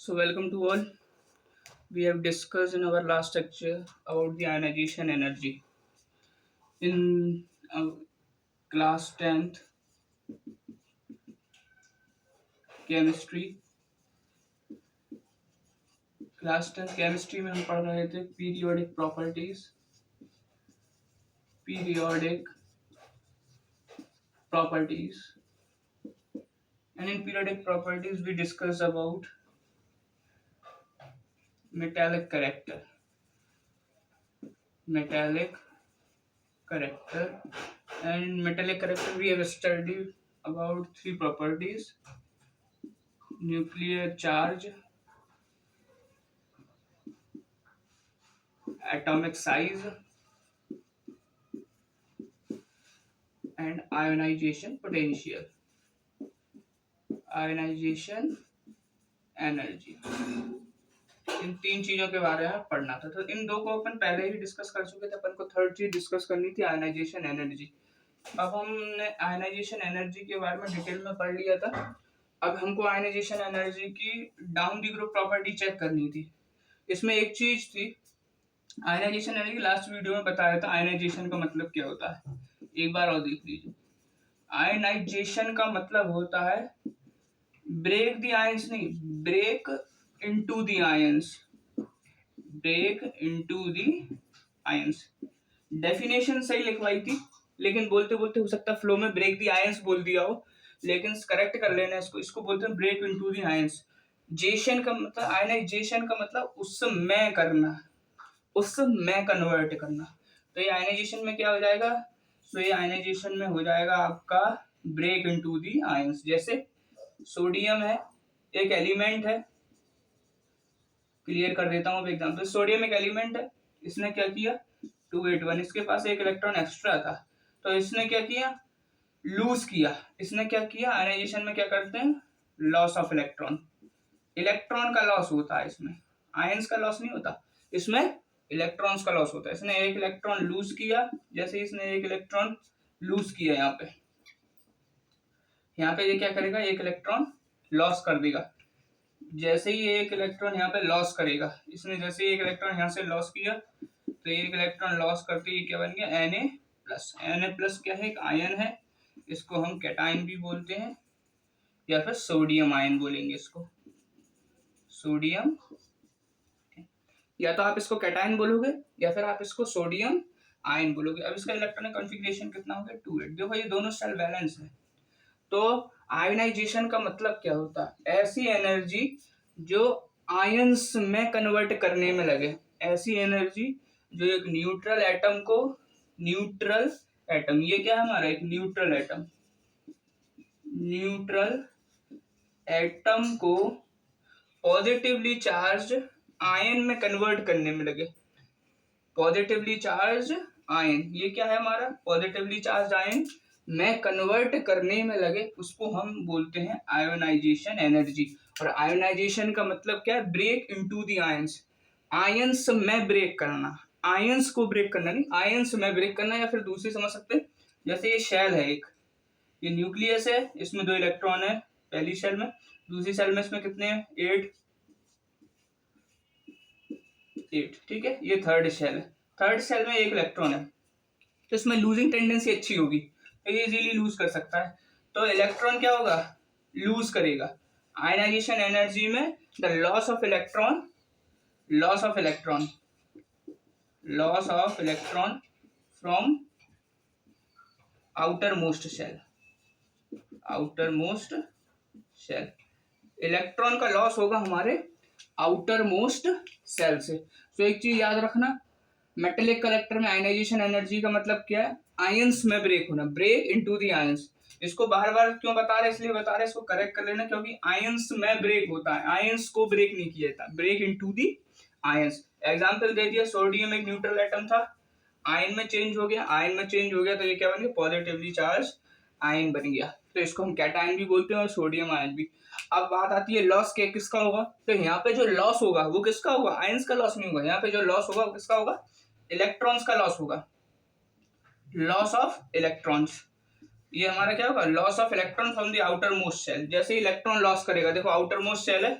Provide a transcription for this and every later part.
So, welcome to all. We have discussed in our last lecture about the ionization energy. In class 10th chemistry, में हम पढ़ रहे थे periodic properties, and in periodic properties we discussed about metallic character, metallic character, and in metallic character we have studied about three properties: nuclear charge, atomic size, and ionization potential, ionization energy. इन तीन चीजों के बारे में पढ़ना था, तो इन दो को अपन पहले ही डिस्कस कर चुके थे। अपन को थर्ड चीज डिस्कस करनी थी, आयनाइजेशन एनर्जी। अब हमने आयनाइजेशन एनर्जी के बारे में डिटेल में पढ़ लिया था। अब हमको आयनाइजेशन एनर्जी की down the group property check करनी थी। इसमें एक चीज थी, आयनाइजेशन एनर्जी लास्ट वीडियो में बताया था आयनाइजेशन का मतलब क्या होता है, एक बार और देख लीजिए। आयनाइजेशन का मतलब होता है ब्रेक द आयंस, नहीं, break into the ions, break into the ions. Definition सही लिखवाई थी, लेकिन बोलते बोलते हो सकता है फ्लो में ब्रेक द आयंस बोल दिया हो, लेकिन करेक्ट कर लेना इसको। इसको बोलते हैं ब्रेक इनटू द आयंस। जेशन का मतलब, आयनाइजेशन का मतलब उसमें करना, उसमें कन्वर्ट करना। तो ये आयनाइजेशन में क्या हो जाएगा, तो ये आयनाइजेशन में हो जाएगा आपका ब्रेक इनटू द आयंस। जैसे सोडियम है, एक एलिमेंट है, क्लियर कर देता हूं अब एग्जांपल। सोडियम एक एलिमेंट है, इसने क्या किया 281, इसके पास एक इलेक्ट्रॉन एक्स्ट्रा था, तो इसने क्या किया, लूज किया। इसने क्या किया, आयनाइजेशन में क्या करते हैं, लॉस ऑफ इलेक्ट्रॉन। इलेक्ट्रॉन का लॉस होता है इसमें, आयंस का लॉस नहीं होता, इसमें इलेक्ट्रॉन्स का लॉस होता है। इसने एक इलेक्ट्रॉन लूज किया, जैसे इसने एक इलेक्ट्रॉन लूज किया यहाँ पे ये क्या करेगा, एक इलेक्ट्रॉन लॉस कर देगा। जैसे ही ये एक इलेक्ट्रॉन यहाँ पे लॉस करेगा, इसने जैसे ही एक इलेक्ट्रॉन यहाँ से लॉस किया, तो एक इलेक्ट्रॉन लॉस करते ही क्या बन गया, Na+। Na+ क्या है, एक आयन है, इसको हम कैटायन भी बोलते हैं, या फिर सोडियम आयन बोलेंगे इसको, सोडियम। या तो आप इसको कैटायन बोलोगे या फिर आप इसको सोडियम आयन बोलोगे। अब इसका इलेक्ट्रॉनिक कॉन्फ़िगरेशन कितना हो गया, 2 8। देखो ये दोनों सेल बैलेंस है। तो आयनाइजेशन का मतलब क्या होता है, ऐसी एनर्जी जो आयंस में कन्वर्ट करने में लगे, ऐसी एनर्जी जो एक न्यूट्रल एटम को, न्यूट्रल एटम, ये क्या है हमारा, एक न्यूट्रल एटम, न्यूट्रल एटम को पॉजिटिवली चार्ज आयन में कन्वर्ट करने में लगे। पॉजिटिवली चार्ज आयन, ये क्या है हमारा, पॉजिटिवली चार्ज आयन में कन्वर्ट करने में लगे, उसको हम बोलते हैं आयोनाइजेशन एनर्जी। और आयोनाइजेशन का मतलब क्या है, break into the ions, ions में ब्रेक करना, आयंस को ब्रेक करना नहीं, आयंस में ब्रेक करना। या फिर दूसरी समझ सकते हैं, जैसे ये शेल है एक, ये न्यूक्लियस है, इसमें 2 इलेक्ट्रॉन है पहली शेल में, दूसरी शेल में इसमें कितने हैं, 8, ठीक है। ये थर्ड शेल है, थर्ड शेल में एक इलेक्ट्रॉन है, तो इसमें लूजिंग टेंडेंसी अच्छी होगी, ये इजीली लूज कर सकता है। तो इलेक्ट्रॉन क्या होगा, लूज करेगा। आयनाइजेशन एनर्जी में the loss of electron, loss of electron, loss of electron from outer most shell, outer most shell, electron का लॉस होगा हमारे आउटर मोस्ट सेल से। तो एक चीज याद रखना, मेटेलिक कलेक्टर में आयनाइजेशन एनर्जी का मतलब क्या है, आयंस में ब्रेक होना, ब्रेक इनटू द आयंस। इसको बार बार क्यों बता रहे, इसलिए बता रहे, इसको करेक्ट कर लेना, क्योंकि आयंस में ब्रेक होता है, आयंस को ब्रेक नहीं किया जाता, break into the ions. Example दे दिया, सोडियम एक न्यूट्रल एटम था, आयन में चेंज हो गया, आयन में चेंज हो गया तो ये क्या बन गया, पॉजिटिवली चार्ज आयन बन गया, तो इसको हम कैटायन भी बोलते हैं और सोडियम आयन भी। अब बात आती है लॉस के किसका होगा, तो यहाँ पे जो लॉस होगा वो किसका होगा, आयंस का लॉस नहीं होगा, यहाँ पे जो लॉस होगा वो किसका होगा, इलेक्ट्रॉन्स का लॉस होगा, लॉस ऑफ इलेक्ट्रॉन्स। ये हमारा क्या होगा, loss of electron from the outer most shell. जैसे इलेक्ट्रॉन लॉस करेगा, देखो आउटर मोस्ट शेल है,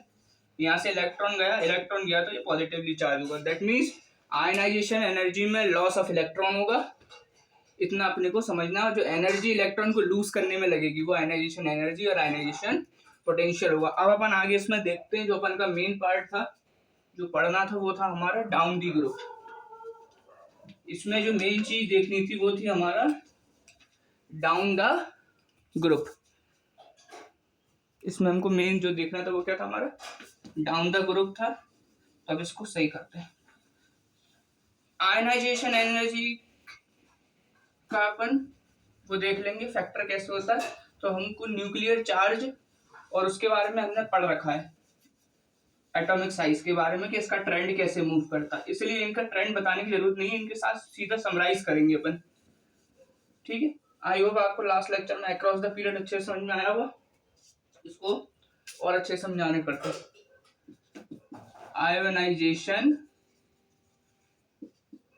यहाँ से इलेक्ट्रॉन गया तो ये पॉजिटिवली चार्ज होगा। दैट मीन्स आयनाइजेशन एनर्जी में लॉस ऑफ इलेक्ट्रॉन होगा। इतना अपने को समझना है। जो एनर्जी इलेक्ट्रॉन को लूज करने में लगेगी वो आयनाइजेशन एनर्जी और आयनाइजेशन पोटेंशियल होगा। अब अपन आगे इसमें देखते हैं। जो अपन का मेन पार्ट था जो पढ़ना था वो था हमारा डाउन दी ग्रुप। इसमें जो मेन चीज देखनी थी वो थी हमारा डाउन द ग्रुप। इसमें हमको मेन जो देखना था वो क्या था हमारा डाउन द ग्रुप था। अब इसको सही करते हैं। आयनाइजेशन एनर्जी का अपन वो देख लेंगे फैक्टर कैसे होता है। तो हमको न्यूक्लियर चार्ज और उसके बारे में हमने पढ़ रखा है, एटॉमिक साइज के बारे में कि इसका ट्रेंड कैसे मूव करता है। इसलिए इनका ट्रेंड बताने की जरूरत नहीं है, इनके साथ सीधा समराइज करेंगे अपन। ठीक है, आई होप आपको लास्ट लेक्चर में अक्रॉस द पीरियड अच्छे से समझ में आया होगा। इसको और अच्छे समझाने पड़ते हैं। आयोनाइजेशन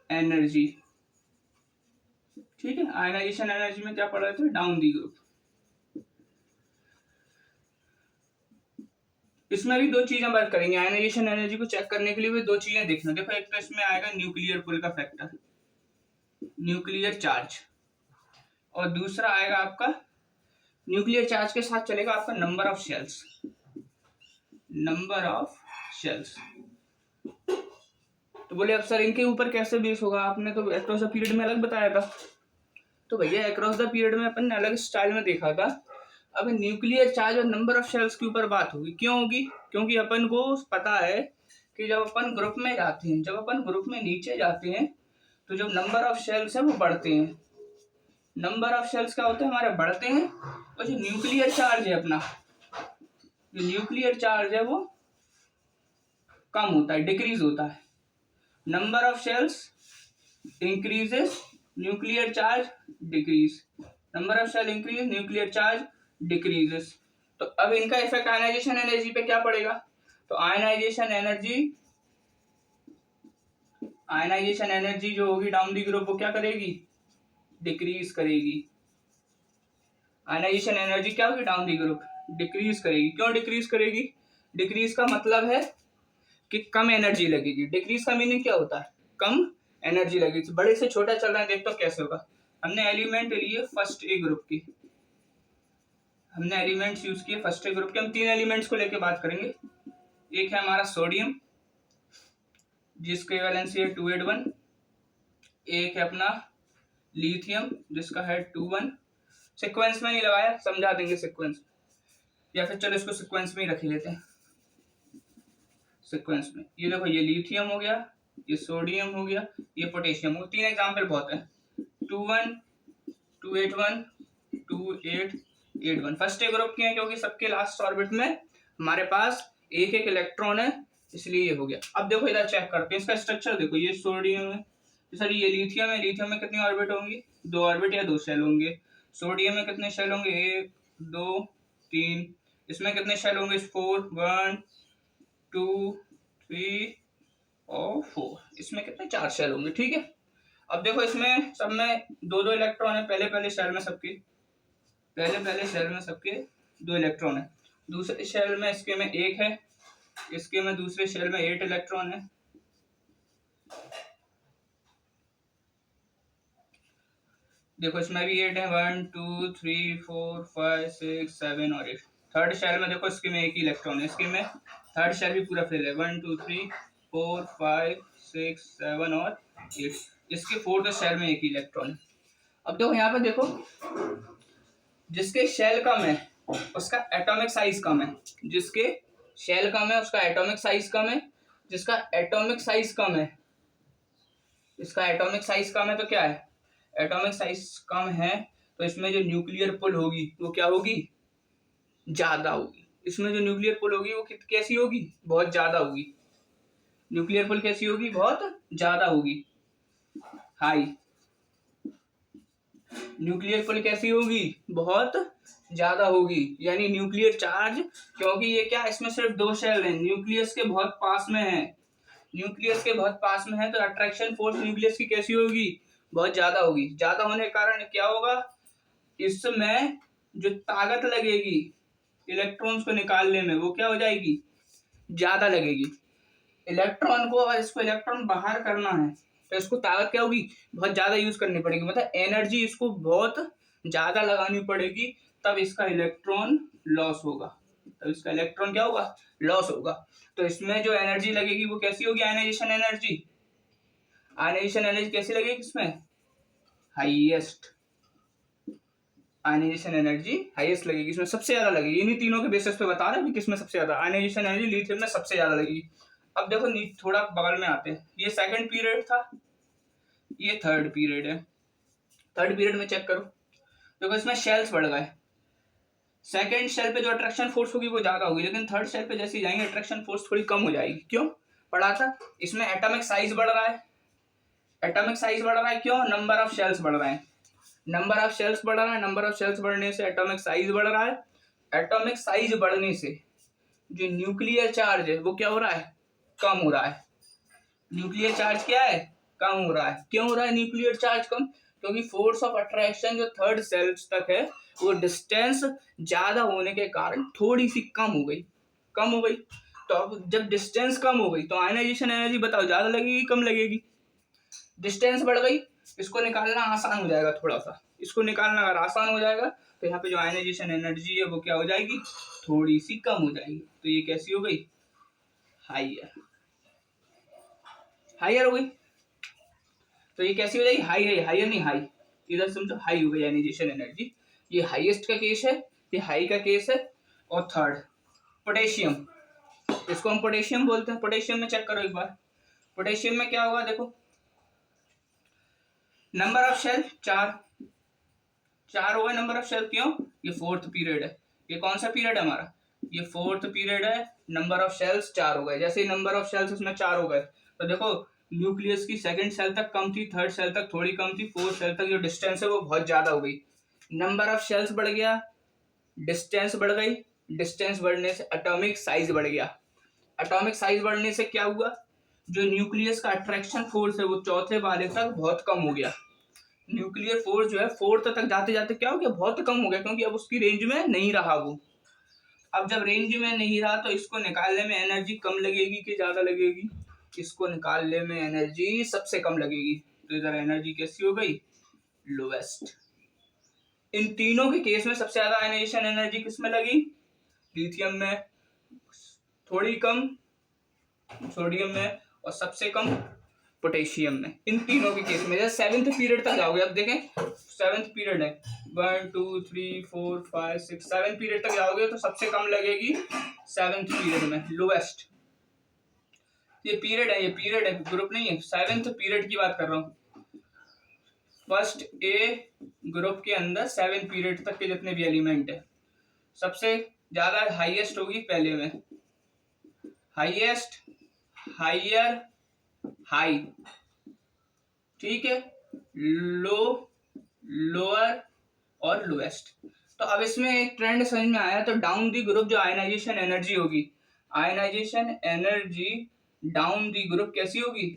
एनर्जी, ठीक है। आयनाइजेशन एनर्जी में क्या पढ़ रहे थे, डाउन दी ग्रुप। इसमें भी दो चीजें बात करेंगे। आयनाइजेशन एनर्जी को चेक करने के लिए भी दो चीजें देखना। देखो, एक तो इसमें आएगा न्यूक्लियर पुल का फैक्टर, न्यूक्लियर चार्ज, और दूसरा आएगा आपका न्यूक्लियर चार्ज के साथ चलेगा आपका number of shells. Number of shells. तो बोले अब सर इनके ऊपर कैसे बेस होगा, आपने तो अक्रॉस द पीरियड में अलग बताया था। तो भैया अक्रॉस द पीरियड में अपन ने अलग स्टाइल में देखा था। अब न्यूक्लियर चार्ज और नंबर ऑफ शेल्स के ऊपर बात होगी। क्यों होगी? क्योंकि अपन को पता है कि जब अपन ग्रुप में जाते हैं, जब अपन ग्रुप में नीचे जाते हैं तो जो नंबर ऑफ शेल्स है वो बढ़ते हैं। नंबर ऑफ शेल्स क्या होते हैं हमारे, बढ़ते हैं। और जो न्यूक्लियर चार्ज है अपना, जो न्यूक्लियर चार्ज है वो कम होता है, डिक्रीज होता है। Number of shells increases, nuclear charge decrease. Number of shell increase, nuclear charge decreases. तो अब इनका इफेक्ट आयनाइजेशन एनर्जी पे क्या पड़ेगा? तो आयनाइजेशन एनर्जी जो होगी डाउन दी ग्रुप वो क्या करेगी, डिक्रीज करेगी। आयनाइजेशन एनर्जी क्या होगी डाउन दी ग्रुप, डिक्रीज करेगी। क्यों डिक्रीज करेगी? डिक्रीज का मतलब है कि कम एनर्जी लगेगी। डिक्रीज का मीनिंग क्या होता है, कम एनर्जी लगेगी। बड़े से छोटा चल रहा है, देखो तो कैसे होगा। हमने एलिमेंट लिए फर्स्ट ए ग्रुप की, हमने एलिमेंट्स यूज किए फर्स्ट ए ग्रुप के। हम तीन एलिमेंट्स को लेके बात करेंगे। एक है हमारा सोडियम जिसकी वैलेंसी है 281। एक है अपना लिथियम जिसका है 21। सीक्वेंस में नहीं लगाया, समझा देंगे सीक्वेंस, या फिर चलो इसको सीक्वेंस में ही रख लेते हैं। सीक्वेंस में ये देखो, ये लिथियम हो गया, ये सोडियम हो गया, ये पोटेशियम हो। तीन एग्जाम्पल बहुत है, 21, 281, 2881। फर्स्ट ए ग्रुप के हैं क्योंकि सबके लास्ट ऑर्बिट में हमारे पास एक एक इलेक्ट्रॉन है, इसलिए ये हो गया। अब देखो इधर चेक करते हैं इसका स्ट्रक्चर। देखो ये सोडियम है, सर ये लिथियम है। लिथियम में कितनी ऑर्बिट होंगी, दो ऑर्बिट या दो शेल होंगे। सोडियम में कितने शेल होंगे, 1 2 3। इसमें कितने शेल होंगे, 4 1 2 3 और 4। इसमें कितने, 4 शेल होंगे। ठीक है, अब देखो इसमें सब में दो दो इलेक्ट्रॉन है। पहले शेल में सबके शेल में सबके 2 इलेक्ट्रॉन है। दूसरे शेल में इसके में 1 है, इसके में दूसरे शेल में 8 इलेक्ट्रॉन है। देखो इसमें भी 8 है, 1 2 3 4 5 6 7 और 8। थर्ड शेल में देखो इसके में 1 ही इलेक्ट्रॉन है। इसके में थर्ड शेल भी पूरा फिल है, 1 2 3 4 5 6 7 और 8। इसके फोर्थ शेल में 1 ही इलेक्ट्रॉन है। अब देखो यहाँ पे देखो, जिसके शेल कम है उसका एटॉमिक साइज कम है। जिसके शेल कम है उसका एटॉमिक साइज कम है। जिसका एटॉमिक साइज कम है, इसका एटॉमिक साइज कम है तो क्या है, एटॉमिक साइज कम है तो इसमें जो न्यूक्लियर पुल होगी वो क्या होगी, ज्यादा होगी। इसमें जो न्यूक्लियर पुल होगी वो कैसी होगी, बहुत ज्यादा होगी। न्यूक्लियर पुल कैसी होगी, बहुत ज्यादा होगी, हाई। न्यूक्लियर पुल कैसी होगी, बहुत ज्यादा होगी। यानी न्यूक्लियर चार्ज, क्योंकि ये क्या, इसमें सिर्फ 2 शेल हैं, न्यूक्लियस के बहुत पास में है। न्यूक्लियस के बहुत पास में है तो अट्रैक्शन फोर्स न्यूक्लियस की कैसी होगी, बहुत ज्यादा होगी। ज्यादा होने के कारण क्या होगा, इसमें जो ताकत लगेगी इलेक्ट्रॉन्स को निकालने में वो क्या हो जाएगी, ज्यादा लगेगी। इलेक्ट्रॉन को, अगर इसको इलेक्ट्रॉन बाहर करना है तो इसको ताकत क्या होगी, बहुत ज्यादा यूज करनी पड़ेगी, मतलब एनर्जी इसको बहुत ज्यादा लगानी पड़ेगी, तब इसका इलेक्ट्रॉन लॉस होगा, तब इसका इलेक्ट्रॉन क्या होगा, लॉस होगा। तो इसमें जो एनर्जी लगेगी वो कैसी होगी, आयनाइजेशन एनर्जी। आयनाइजेशन एनर्जी कैसी लगेगी इसमें, हाईएस्ट। आयनाइजेशन एनर्जी हाईएस्ट लगेगी, इसमें सबसे ज्यादा लगेगी। इन्हीं तीनों के बेसिस पे बता रहे हैं कि किसमें सबसे ज्यादा आयनाइजेशन एनर्जी लिथियम में सबसे ज्यादा लगेगी। अब देखो थोड़ा बगल में आते हैं, ये सेकंड पीरियड था, ये थर्ड पीरियड है। थर्ड पीरियड में चेक करो, देखो इसमें शेल्स बढ़ गए। सेकंड शेल पे जो अट्रैक्शन फोर्स होगी वो ज्यादा होगी, लेकिन थर्ड शेल पे जैसे जाएंगे अट्रैक्शन फोर्स थोड़ी कम हो जाएगी। क्यों, पढ़ा था, इसमें एटॉमिक साइज बढ़ रहा है। एटॉमिक साइज बढ़ रहा है क्यों, नंबर ऑफ शेल्स बढ़ रहे हैं। नंबर ऑफ शेल्स बढ़ रहा है, नंबर ऑफ शेल्स बढ़ने से एटॉमिक साइज बढ़ रहा है। एटॉमिक साइज बढ़ने से जो न्यूक्लियर चार्ज है वो क्या हो रहा है, कम हो रहा है। न्यूक्लियर चार्ज क्या है, कम हो रहा है। क्यों हो रहा है न्यूक्लियर चार्ज कम, क्योंकि फोर्स ऑफ अट्रैक्शन जो थर्ड सेल्स तक है वो डिस्टेंस ज्यादा होने के कारण थोड़ी सी कम हो गई, कम हो गई। तो अब जब डिस्टेंस कम हो गई तो आयनाइजेशन एनर्जी बताओ ज्यादा लगेगी कम लगेगी, डिस्टेंस बढ़ गई, इसको निकालना आसान हो जाएगा थोड़ा सा, इसको निकालना अगर आसान हो जाएगा तो यहाँ पे जो आयनाइजेशन एनर्जी है वो क्या हो जाएगी, थोड़ी सी कम हो जाएगी। तो ये कैसी हो गई, हाइयर, हाइयर हो गई। तो ये कैसी हो जाएगी, हाई है, हाइयर नहीं हाई, इधर समझो हाई हो गई आयनाइजेशन एनर्जी। ये हाईएस्ट का केस है, ये हाई का केस है। और थर्ड पोटेशियम, इसको हम पोटेशियम बोलते हैं। पोटेशियम में चेक करो एक बार, पोटेशियम में क्या होगा, देखो नंबर ऑफ शेल चार हो गए नंबर ऑफ शेल। क्यों, ये फोर्थ पीरियड है। ये कौन सा पीरियड है हमारा, ये फोर्थ पीरियड है। नंबर ऑफ शेल्स 4 हो गए। जैसे ही नंबर ऑफ शेल्स इसमें 4 हो गए तो देखो न्यूक्लियस की सेकंड सेल तक कम थी, थर्ड सेल तक थोड़ी कम थी, फोर्थ सेल तक जो डिस्टेंस है वो बहुत ज्यादा हो गई। नंबर ऑफ शेल्स बढ़ गया, डिस्टेंस बढ़ गई, डिस्टेंस बढ़ने से एटॉमिक साइज बढ़ गया। एटॉमिक साइज बढ़ने से क्या हुआ, जो न्यूक्लियस का अट्रैक्शन फोर्स है वो चौथे वाले तक बहुत कम हो गया। न्यूक्लियर फोर्स जो है फोर्थ तक जाते जाते क्या हो गया, बहुत कम हो गया, क्योंकि अब उसकी रेंज में नहीं रहा वो। अब जब रेंज में नहीं रहा तो इसको निकालने में एनर्जी कम लगेगी कि ज्यादा लगेगी, इसको निकालने में एनर्जी सबसे कम लगेगी। तो इधर एनर्जी कैसी हो गई, लोवेस्ट। इन तीनों के केस में सबसे ज्यादा आयनाइजेशन एनर्जी किस में लगी, लिथियम में, थोड़ी कम सोडियम में, और सबसे कम पोटेशियम में। इन तीनों के केस में जैसे सेवेंथ पीरियड तक जाओगे, अब देखें सेवेंथ पीरियड है, 1 2 3 4 5 6 7 पीरियड तक जाओगे तो सबसे कम लगेगी सेवेंथ पीरियड में, लोवेस्ट। ये पीरियड है, ये पीरियड है, ग्रुप नहीं है, सेवेंथ पीरियड की बात कर रहा हूँ। फर्स्ट ए ग्रुप के अंदर 7 पीरियड तक के जितने भी एलिमेंट है सबसे ज्यादा हाईएस्ट होगी पहले में, हाईएस्ट, हाइयर, हाई, ठीक है, लो, लोअर और लोएस्ट। तो अब इसमें एक ट्रेंड समझ में आया, तो डाउन दी ग्रुप जो आयनाइजेशन एनर्जी होगी, ionisation energy down the group कैसी होगी,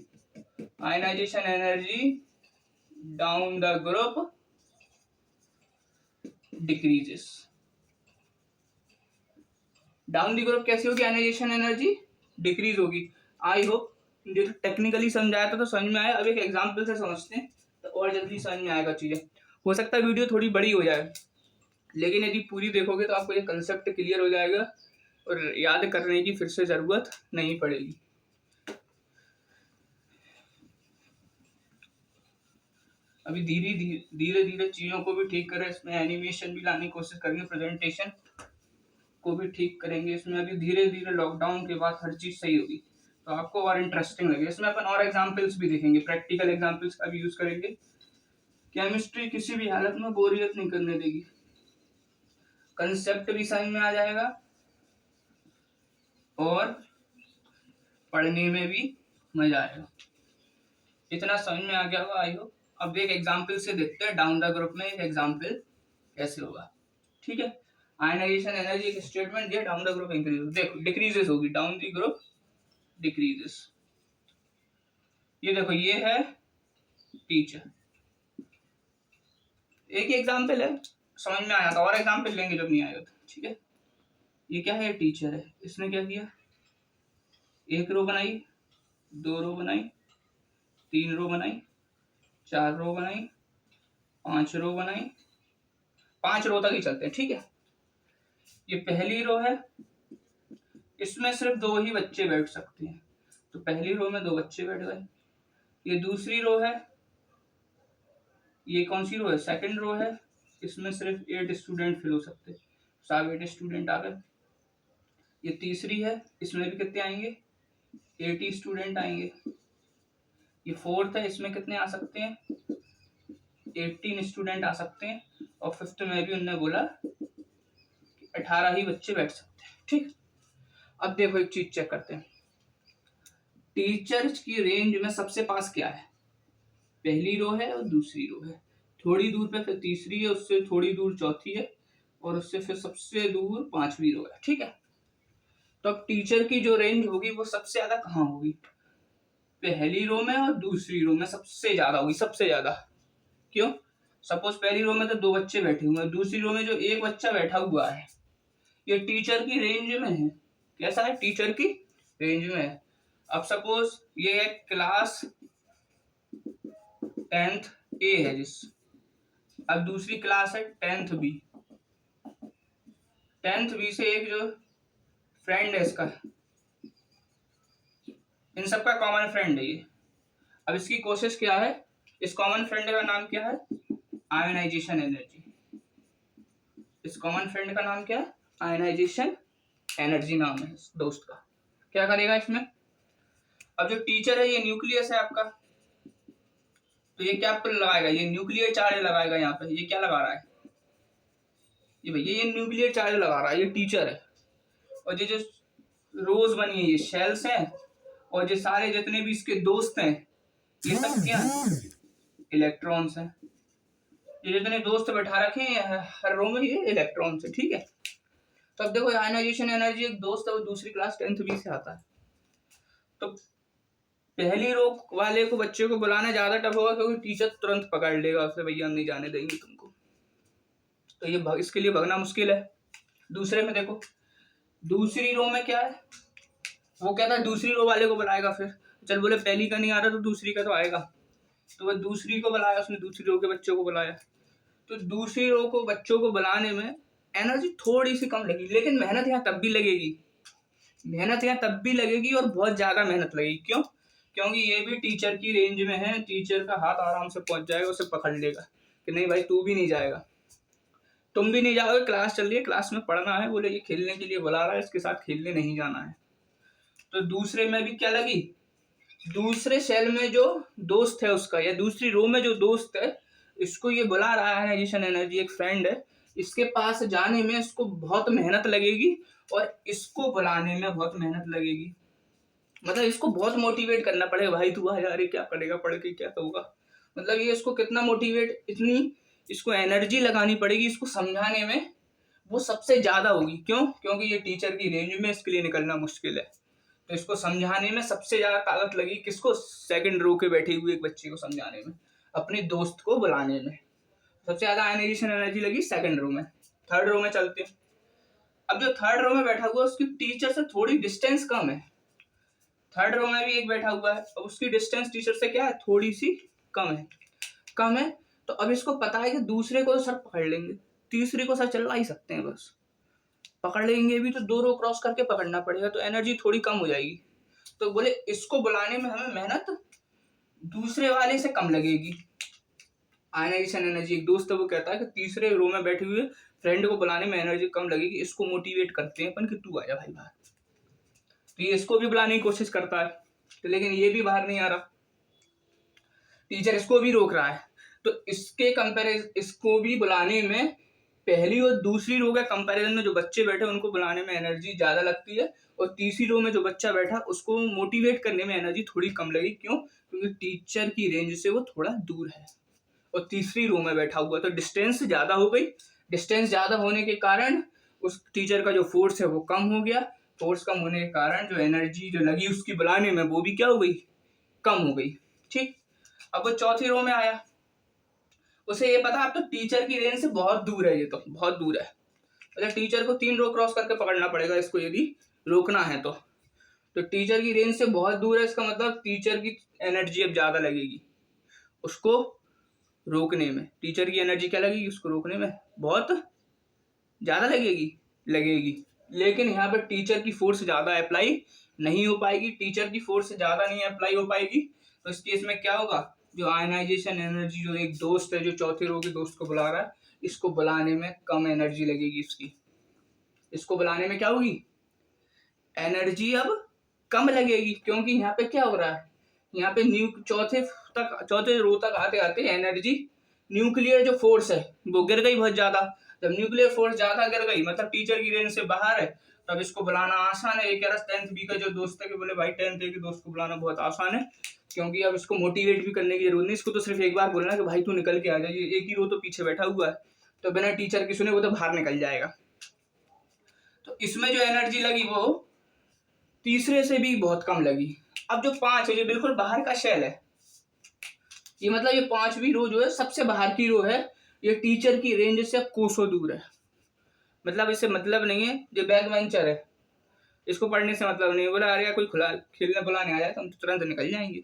ionisation energy down the group decreases. Down the group कैसी होगी, आयनाइजेशन एनर्जी डिक्रीज होगी। आई होप जो टेक्निकली समझाया था तो समझ में आया। अब एक एग्जांपल से समझते हैं तो और जल्दी समझ में आएगा चीजें। हो सकता है वीडियो थोड़ी बड़ी हो जाए, लेकिन यदि पूरी देखोगे तो आपको ये कंसेप्ट क्लियर हो जाएगा और याद करने की फिर से जरूरत नहीं पड़ेगी। अभी धीरे धीरे चीजों को भी ठीक करें, इसमें एनिमेशन भी लाने की कोशिश करेंगे, प्रेजेंटेशन को भी ठीक करेंगे इसमें। अभी धीरे धीरे लॉकडाउन के बाद हर चीज सही होगी तो आपको और इंटरेस्टिंग लगेगा। इसमें अपन और एग्जांपल्स भी देखेंगे, प्रैक्टिकल एग्जांपल्स का भी यूज करेंगे। केमिस्ट्री किसी भी हालत में बोरियत नहीं करने देगी, कंसेप्ट भी समझ में आ जाएगा और पढ़ने में भी मजा आएगा। इतना समझ में आ गया होगा आई होप। अब एक एग्जांपल से देखते हैं डाउन द ग्रुप में एक एग्जांपल कैसे होगा, ठीक है। आयनाइजेशन एनर्जी एक स्टेटमेंट दिया, डाउन द ग्रुप इंक्रीज, देखो डिक्रीजेस होगी, डाउन द ग्रुप डिक्रीजेस। ये देखो ये है टीचर, एक ही एग्जांपल है, समझ में आया था, और एग्जांपल लेंगे जब नहीं आएगा तो, ठीक है। ये क्या है, टीचर है, इसने क्या किया, एक रो बनाई, 2 रो बनाई, 3 रो बनाई, 4 रो बनाई, 5 रो बनाई, 5 रो तक ही चलते हैं, ठीक है। ये पहली रो है, इसमें सिर्फ 2 ही बच्चे बैठ सकते हैं, तो पहली रो में 2 बच्चे बैठ गए। ये दूसरी रो है, ये कौन सी रो है, सेकंड रो है, इसमें सिर्फ 8 स्टूडेंट फिल हो सकते, सब 8 स्टूडेंट आ गए। ये तीसरी है, इसमें भी कितने आएंगे, 80 स्टूडेंट आएंगे। ये फोर्थ है, इसमें कितने आ सकते हैं, 18 स्टूडेंट आ सकते हैं। और फिफ्थ में भी उन्होंने बोला 18 ही बच्चे बैठ सकते हैं, ठीक। अब देखो एक चीज चेक करते हैं, टीचर्स की रेंज में सबसे पास क्या है, पहली रो है और दूसरी रो है, थोड़ी दूर पे फिर तीसरी है, उससे थोड़ी दूर चौथी है, और उससे फिर सबसे दूर 5वीं रो है, ठीक है। तो अब टीचर की जो रेंज होगी वो सबसे ज्यादा कहाँ होगी, पहली रो में और दूसरी रो में सबसे ज्यादा होगी, सबसे ज्यादा। क्यों, सपोज पहली रो में तो 2 बच्चे बैठे हुए हैं, दूसरी रो में जो एक बच्चा बैठा हुआ है ये टीचर की रेंज में है, कैसा है, टीचर की रेंज में है। अब सपोज ये है क्लास 10th A है जिस, अब दूसरी क्लास है 10th B, 10th B से एक जो फ्रेंड है इसका, इन सबका कॉमन फ्रेंड है ये। अब इसकी कोशिश क्या है, इस कॉमन फ्रेंड का नाम क्या है, आयोनाइजेशन एनर्जी। इस कॉमन फ्रेंड का नाम क्या है, आयोनाइजेशन एनर्जी नाम है इस दोस्त का। क्या करेगा इसमें, अब जो टीचर है ये न्यूक्लियस है आपका, तो ये क्या लगाएगा, ये न्यूक्लियर चार्ज लगाएगा यहाँ पे। ये क्या लगा रहा है, ये भैया ये न्यूक्लियर चार्ज लगा रहा है, ये टीचर है। और ये जो रोज बनी है ये शेल्स हैं, और ये सारे जितने भी इसके दोस्त हैं ये सब क्या है, इलेक्ट्रॉन्स हैं। ये जितने दोस्त बैठा रखे हैं हर रो में ये इलेक्ट्रॉन्स है, ठीक है। तो अब देखो आयनाइजेशन एनर्जी, एक दोस्त है वो दूसरी क्लास 10th B से आता है, तो पहली रो वाले को बच्चे को बुलाना ज्यादा टफ होगा, क्योंकि टीचर तुरंत पकड़ लेगा उसे, भैया हम नहीं जाने देंगे तुमको, तो ये इसके लिए भगना मुश्किल है। दूसरे में देखो, दूसरी रो में क्या है, वो कहता है दूसरी रो वाले को बुलाएगा, फिर चल बोले पहली का नहीं आ रहा तो दूसरी का तो आएगा, तो वह दूसरी को बुलाया, उसने दूसरी रो के बच्चों को बुलाया। तो दूसरी रो को बच्चों को बुलाने में एनर्जी थोड़ी सी कम लगी, लेकिन मेहनत यहाँ तब भी लगेगी, मेहनत यहाँ तब भी लगेगी और बहुत ज्यादा मेहनत लगेगी। क्यों, क्योंकि ये भी टीचर की रेंज में है, टीचर का हाथ आराम से पहुंच जाएगा, उसे पकड़ लेगा कि नहीं भाई तू भी नहीं जाएगा, तुम भी नहीं जाओगे, क्लास चल रही है, क्लास में पढ़ना है, बोले ये खेलने के लिए बुला रहा है, इसके साथ खेलने नहीं जाना है। तो दूसरे में भी क्या लगी, दूसरे सेल में जो दोस्त है उसका, या दूसरी रो में जो दोस्त है, इसको ये बुला रहा है आयनाइजेशन एनर्जी, एक फ्रेंड है, इसके पास जाने में इसको बहुत मेहनत लगेगी और इसको बुलाने में बहुत मेहनत लगेगी। मतलब इसको बहुत मोटिवेट करना पड़ेगा, भाई तू आ जा, रे क्या करेगा पढ़ के, क्या होगा, मतलब ये इसको कितना मोटिवेट, इतनी इसको एनर्जी लगानी पड़ेगी, इसको समझाने में वो सबसे ज्यादा होगी। क्यों, क्योंकि ये टीचर की रेंज में, इसके लिए निकलना मुश्किल है, तो इसको समझाने में सबसे ज्यादा ताकत लगी किसको, सेकंड रो के बैठे हुए एक बच्चे को समझाने में, अपने दोस्त को बुलाने में सबसे ज्यादा आयनाइजेशन एनर्जी लगी सेकंड रो में। थर्ड रो में चलते हैं, अब जो थर्ड रो में बैठा हुआ है उसकी टीचर से थोड़ी डिस्टेंस कम है, थर्ड रो में भी एक बैठा हुआ है, अब उसकी डिस्टेंस टीचर से क्या है, थोड़ी सी कम है, कम है। तो अब इसको पता है कि दूसरे को तो सर पकड़ लेंगे, तीसरे को सर चला ही सकते हैं, बस पकड़ लेंगे भी तो 2 रो क्रॉस करके पकड़ना पड़ेगा, तो एनर्जी थोड़ी कम हो जाएगी। तो बोले इसको बुलाने में हमें मेहनत दूसरे वाले से कम लगेगी। आयनाइजेशन एनर्जी, एक दोस्त है वो कहता है कि तीसरे रो में बैठे हुए फ्रेंड को बुलाने में एनर्जी कम लगेगी, इसको मोटिवेट करते हैं अपन कि तू आ जा भाई बाहर, तो ये इसको भी बुलाने की कोशिश करता है, तो लेकिन ये भी बाहर नहीं आ रहा, टीचर इसको भी रोक रहा है। तो इसके कंपैरिजन, इसको भी बुलाने में पहली और दूसरी रो के कंपैरिजन में जो बच्चे बैठे उनको बुलाने में एनर्जी ज्यादा लगती है, और तीसरी रो में जो बच्चा बैठा उसको मोटिवेट करने में एनर्जी थोड़ी कम लगी। क्यों, क्योंकि टीचर की रेंज से वो थोड़ा दूर है और तीसरी रो में बैठा हुआ, तो डिस्टेंस ज्यादा हो गई। डिस्टेंस ज्यादा होने के कारण उस टीचर का जो फोर्स है वो कम हो गया, फोर्स कम होने के कारण जो एनर्जी जो लगी उसकी बुलाने में वो भी क्या हो गई, कम हो गई, ठीक। अब वो चौथी रो में आया, उसे ये पता अब तो टीचर की रेंज से बहुत दूर है, ये तो बहुत दूर है, मतलब टीचर को 3 रो क्रॉस करके पकड़ना पड़ेगा इसको यदि रोकना है तो तो टीचर की रेंज से बहुत दूर है, इसका मतलब टीचर की एनर्जी अब ज़्यादा लगेगी उसको रोकने में। टीचर की एनर्जी क्या लगेगी उसको रोकने में, बहुत ज़्यादा लगेगी। लेकिन यहाँ पर टीचर की फोर्स ज़्यादा अप्लाई नहीं हो पाएगी, टीचर की फोर्स ज़्यादा नहीं अप्लाई हो पाएगी। तो इस केस में क्या होगा, जो आयनाइजेशन एनर्जी, जो एक दोस्त है जो चौथे रो के दोस्त को बुला रहा है, इसको बुलाने में कम एनर्जी लगेगी इसकी। इसको बुलाने में क्या होगी, एनर्जी अब कम लगेगी, क्योंकि यहाँ पे क्या हो रहा है, यहाँ पे चौथे रो तक आते आते एनर्जी, न्यूक्लियर जो फोर्स है वो गिर गई बहुत ज्यादा। जब न्यूक्लियर फोर्स ज्यादा गिर गई मतलब टीचर की रेंज से बाहर है, तब इसको बुलाना आसान है। ये कह रहा 10th बी का जो दोस्त है कि बोले भाई 10th ए के दोस्त को बुलाना बहुत आसान है, क्योंकि अब इसको मोटिवेट भी करने की जरूरत नहीं, इसको तो सिर्फ एक बार बोलना कि भाई तू निकल के आ जा, ये एक ही रो तो पीछे बैठा हुआ है, तो बिना टीचर की सुने वो तो बाहर निकल जाएगा। तो इसमें जो एनर्जी लगी वो तीसरे से भी बहुत कम लगी। अब जो 5 है, जो बिल्कुल बाहर का शेल है, ये मतलब ये 5वीं रो जो है सबसे बाहर की रो है, ये टीचर की रेंज से कोसों दूर है। मतलब इससे मतलब नहीं है, जो बैक बेंचर है इसको पढ़ने से मतलब नहीं है, बोला अरे कोई खुला खेलने बुलाने आ जाए तो हम तुरंत निकल जाएंगे।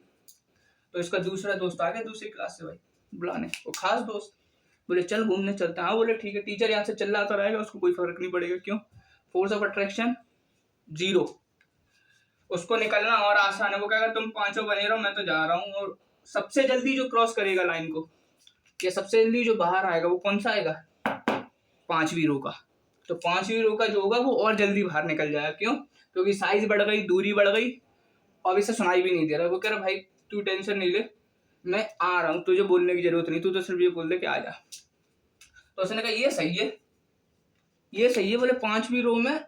तो इसका दूसरा दोस्त आ गया दूसरी क्लास से भाई बुलाने, वो खास दोस्त, बोले चल घूमने चलते हैं। हाँ बोले ठीक है, टीचर यहाँ से चल रहा रहेगा, उसको कोई फर्क नहीं पड़ेगा, क्यों, फोर्स ऑफ अट्रैक्शन 0, उसको निकलना और आसान है। वो कहेगा तुम पांचों बने रहो, मैं तो जा रहा हूँ। और सबसे जल्दी जो क्रॉस करेगा लाइन को, या सबसे जल्दी जो बाहर आएगा, वो कौन सा आएगा, 5वीं रो का। तो 5वीं रो का जो होगा वो और जल्दी बाहर निकल जाएगा, क्यों, क्योंकि साइज बढ़ गई, दूरी बढ़ गई, और इसे सुनाई भी नहीं दे रहा। वो कह रहा भाई तू टेंशन नहीं ले, मैं आ रहा हूँ, तुझे बोलने की जरूरत नहीं, तू तो सिर्फ ये बोल दे कि आ जा। तो उसने कहा ये सही है, ये सही है। बोले 5वीं रो में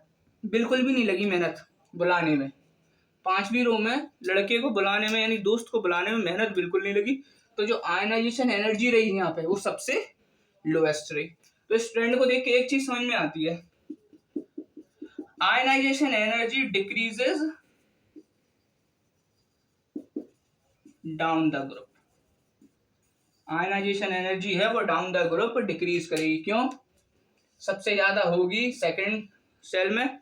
बिल्कुल भी नहीं लगी मेहनत बुलाने में, 5वीं रो में लड़के को बुलाने में, यानी दोस्त को बुलाने में मेहनत बिल्कुल नहीं लगी। तो जो आयनाइजेशन एनर्जी रही यहाँ पे वो सबसे लोएस्ट रही। तो इस ट्रेंड को देख के एक चीज समझ में आती है, ionisation energy decreases down the group. Ionisation energy है वो डाउन द ग्रुप डिक्रीज करेगी, क्यों, सबसे ज्यादा होगी सेकंड सेल में,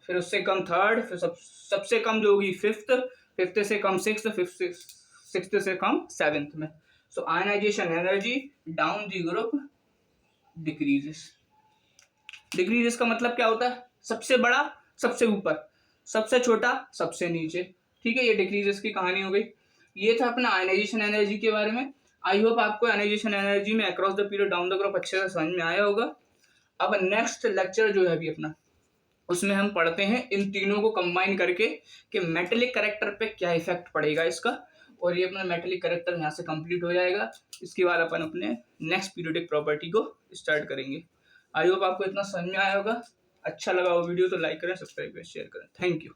फिर उससे कम थर्ड, फिर सबसे कम जो होगी फिफ्थ, फिफ्थ से कम सिक्स्थ, सिक्स्थ से कम सेवेंथ में। So ionization energy down the group decreases. Decreases का मतलब क्या होता है, सबसे बड़ा सबसे ऊपर, सबसे छोटा सबसे नीचे। ठीक है, ये डिक्रीजेस की कहानी हो गई। ये था अपना आयनाइजेशन एनर्जी के बारे में। आई होप आपको आयनाइजेशन एनर्जी में across the period down the group अच्छे से समझ में आया होगा। अब नेक्स्ट लेक्चर जो है अभी अपना, उसमें हम पढ़ते हैं इन तीनों को कंबाइन करके कि मेटेलिक कैरेक्टर पे क्या इफेक्ट पड़ेगा इसका, और ये अपना मेटेलिक कैरेक्टर यहाँ से कंप्लीट हो जाएगा। इसके बाद अपन अपने नेक्स्ट पीरियोडिक प्रॉपर्टी को स्टार्ट करेंगे। आई होप आपको इतना समझ में आया होगा। अच्छा लगा वो वीडियो तो लाइक करें, सब्सक्राइब करें, शेयर करें। Thank you.